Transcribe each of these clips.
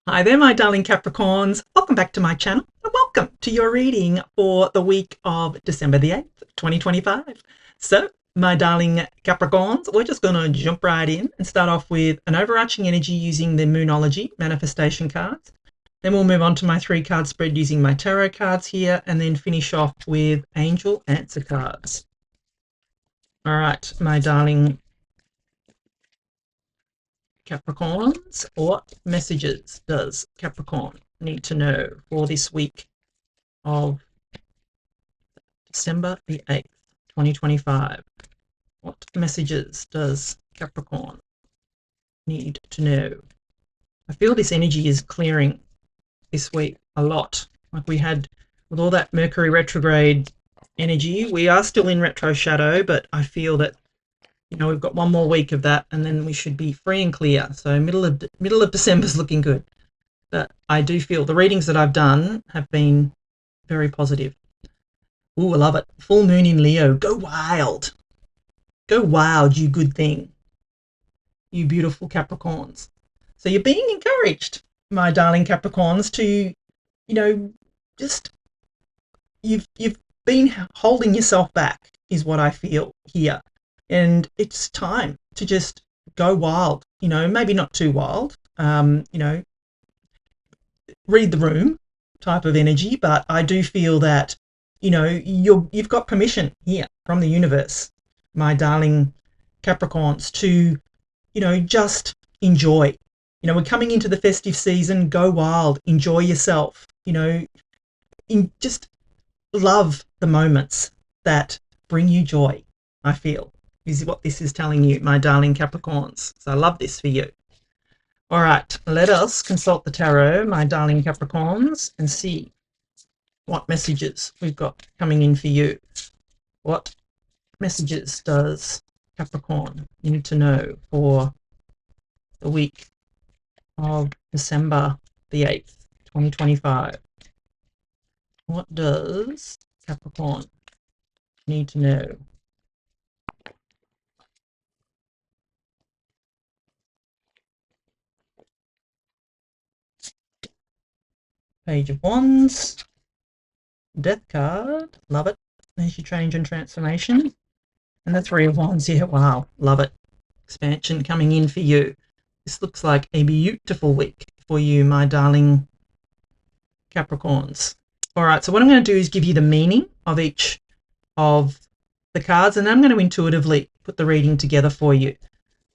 Hi there, my darling Capricorns. Welcome back to my channel and welcome to your reading for the week of December the 8th, 2025. So, my darling Capricorns, we're just going to jump right in and start off with an overarching energy using the Moonology manifestation cards. Then we'll move on to my 3-card spread using my tarot cards here and then finish off with angel answer cards. All right, my darling Capricorns, what messages does Capricorn need to know for this week of December the 8th, 2025? What messages does Capricorn need to know? I feel this energy is clearing this week a lot. Like we had with all that Mercury retrograde energy, we are still in retro shadow, but I feel that we've got one more week of that and then we should be free and clear. So middle of December is looking good. But I do feel the readings that I've done have been very positive. Ooh, I love it. Full moon in Leo. Go wild. Go wild, you good thing. You beautiful Capricorns. So you're being encouraged, my darling Capricorns, to, just you've been holding yourself back is what I feel here. And it's time to just go wild, maybe not too wild, read the room type of energy, but I do feel that, you've got permission here from the universe, my darling Capricorns, to, just enjoy. We're coming into the festive season, go wild, enjoy yourself, just love the moments that bring you joy, I feel. Is what this is telling you, my darling Capricorns. So I love this for you. All right, let us consult the tarot, my darling Capricorns, and see what messages we've got coming in for you. What messages does Capricorn need to know for the week of December the 8th, 2025? What does Capricorn need to know? Page of Wands, Death card, love it. There's your change and transformation. And the 3 of Wands here, wow, love it. Expansion coming in for you. This looks like a beautiful week for you, my darling Capricorns. All right, so what I'm going to do is give you the meaning of each of the cards, and then I'm going to intuitively put the reading together for you.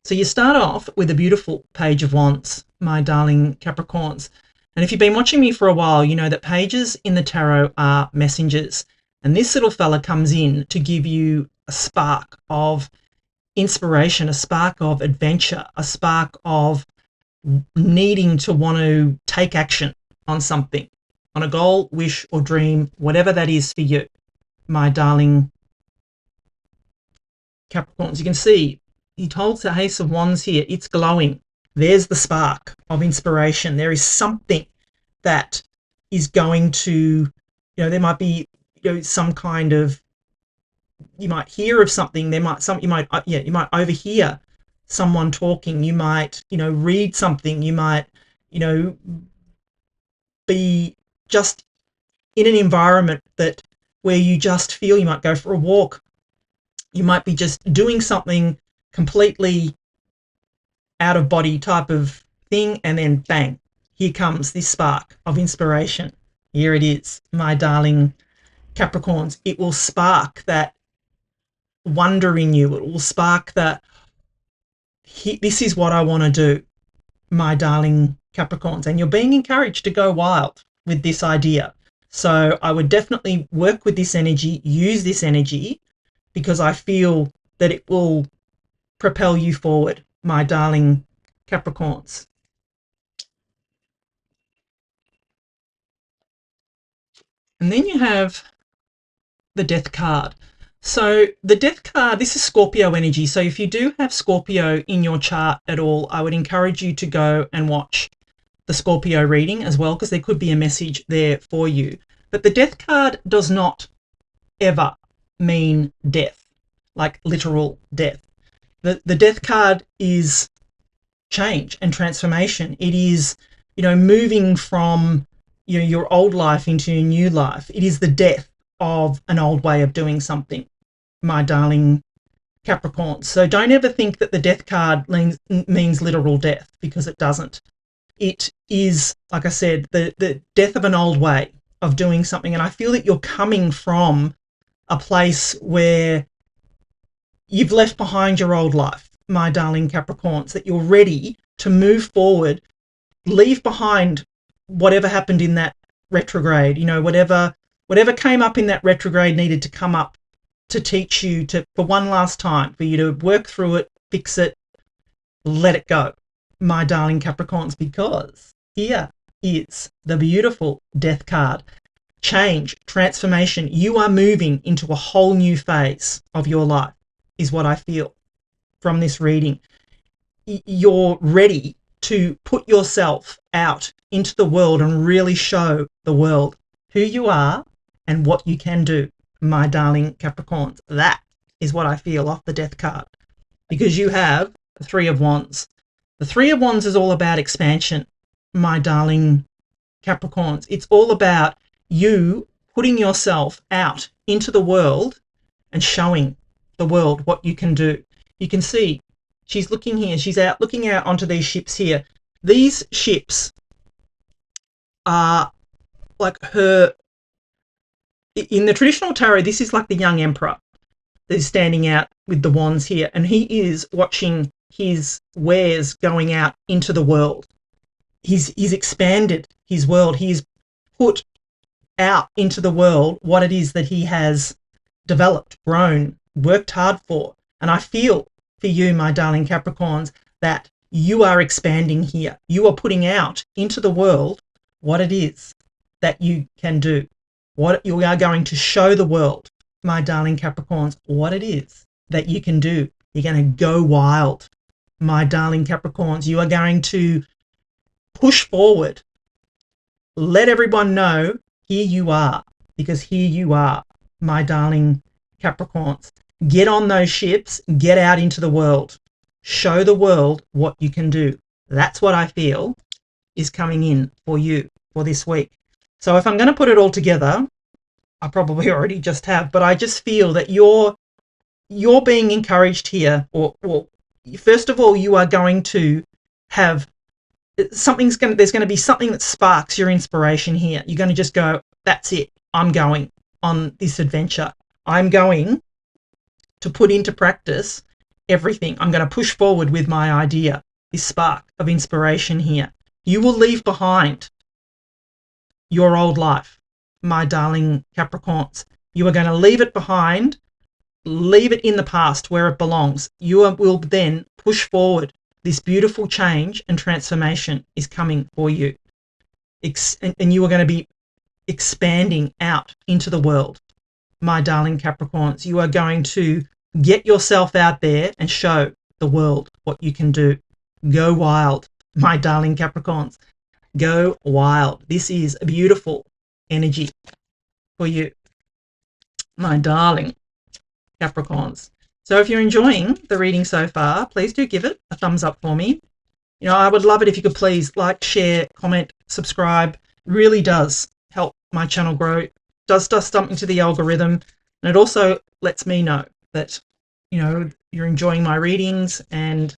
So you start off with a beautiful Page of Wands, my darling Capricorns. And if you've been watching me for a while, you know that pages in the tarot are messengers. And this little fella comes in to give you a spark of inspiration, a spark of adventure, a spark of needing to want to take action on something, on a goal, wish, or dream, whatever that is for you, my darling Capricorns. You can see he holds the Ace of Wands here. It's glowing. There's the spark of inspiration. There is something that is going to, there might be, some kind of, you might hear of something. You might overhear someone talking. You might, read something. You might, be just in an environment where you just feel. You might go for a walk. You might be just doing something completely out of body type of thing, and then bang, here comes this spark of inspiration. Here it is, my darling Capricorns. It will spark that wonder in you. It will spark that this is what I want to do, my darling Capricorns. And you're being encouraged to go wild with this idea. So I would definitely work with this energy, use this energy, because I feel that it will propel you forward, my darling Capricorns. And then you have the Death card. So the Death card, this is Scorpio energy. So if you do have Scorpio in your chart at all, I would encourage you to go and watch the Scorpio reading as well, because there could be a message there for you. But the Death card does not ever mean death, like literal death. The Death card is change and transformation. It is, moving from your old life into your new life. It is the death of an old way of doing something, my darling Capricorn. So don't ever think that the death card means literal death, because it doesn't. It is, like I said, the death of an old way of doing something. And I feel that you're coming from a place where you've left behind your old life, my darling Capricorns, that you're ready to move forward, leave behind whatever happened in that retrograde. Whatever came up in that retrograde needed to come up to teach you for one last time, for you to work through it, fix it, let it go, my darling Capricorns, because here is the beautiful death card. Change, transformation. You are moving into a whole new phase of your life, is what I feel from this reading. You're ready to put yourself out into the world and really show the world who you are and what you can do, my darling Capricorns. That is what I feel off the death card, because you have the Three of Wands. The Three of Wands is all about expansion, my darling Capricorns. It's all about you putting yourself out into the world and showing the world what you can do. You can see she's looking here. She's looking out onto these ships here. These ships are like her. In the traditional tarot, this is like the young emperor that is standing out with the wands here, and he is watching his wares going out into the world. He's expanded his world. He's put out into the world what it is that he has developed, grown, worked hard for. And I feel for you, my darling Capricorns, that you are expanding here. You are putting out into the world what it is that you can do, what you are going to show the world, my darling Capricorns, what it is that you can do. You're going to go wild, my darling Capricorns. You are going to push forward. Let everyone know, here you are, because here you are, my darling Capricorns. Get on those ships, get out into the world. Show the world what you can do. That's what I feel is coming in for you for this week. So if I'm going to put it all together, I probably already just have, but I just feel that you're being encouraged here, or first of all, you are going to have there's going to be something that sparks your inspiration here. You're going to just go, that's it. I'm going on this adventure. I'm going to put into practice everything. I'm going to push forward with my idea, this spark of inspiration here. You will leave behind your old life, my darling Capricorns. You are going to leave it behind, leave it in the past where it belongs. You will then push forward. This beautiful change and transformation is coming for you. And you are going to be expanding out into the world, my darling Capricorns. You are going to get yourself out there and show the world what you can do. Go wild, my darling Capricorns. Go wild. This is a beautiful energy for you, my darling Capricorns. So if you're enjoying the reading so far, please do give it a thumbs up for me. I would love it if you could please like, share, comment, subscribe. It really does help my channel grow. It does something to the algorithm, and it also lets me know that you're enjoying my readings and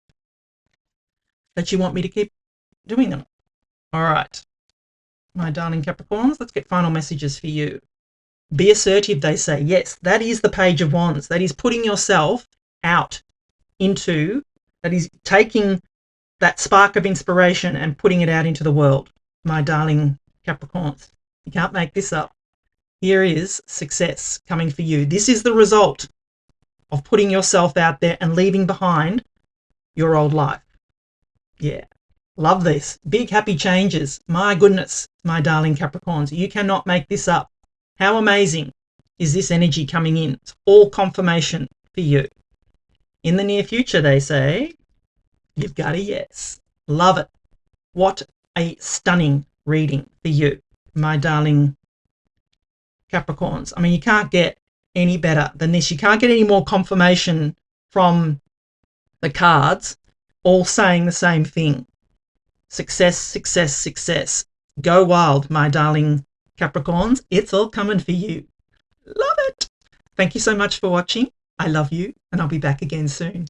that you want me to keep doing them. All right, my darling Capricorns, let's get final messages for you. Be assertive, they say. Yes, that is the Page of Wands. That is putting yourself out into, that is taking that spark of inspiration and putting it out into the world, my darling Capricorns. You can't make this up. Here is success coming for you. This is the result of putting yourself out there and leaving behind your old life. Yeah, love this. Big happy changes. My goodness, my darling Capricorns, you cannot make this up. How amazing is this energy coming in? It's all confirmation for you. In the near future, they say, you've got a yes. Love it. What a stunning reading for you, my darling Capricorns. I mean, you can't get any better than this. You can't get any more confirmation from the cards all saying the same thing. Success, success, success. Go wild, my darling Capricorns. It's all coming for you. Love it. Thank you so much for watching. I love you, and I'll be back again soon.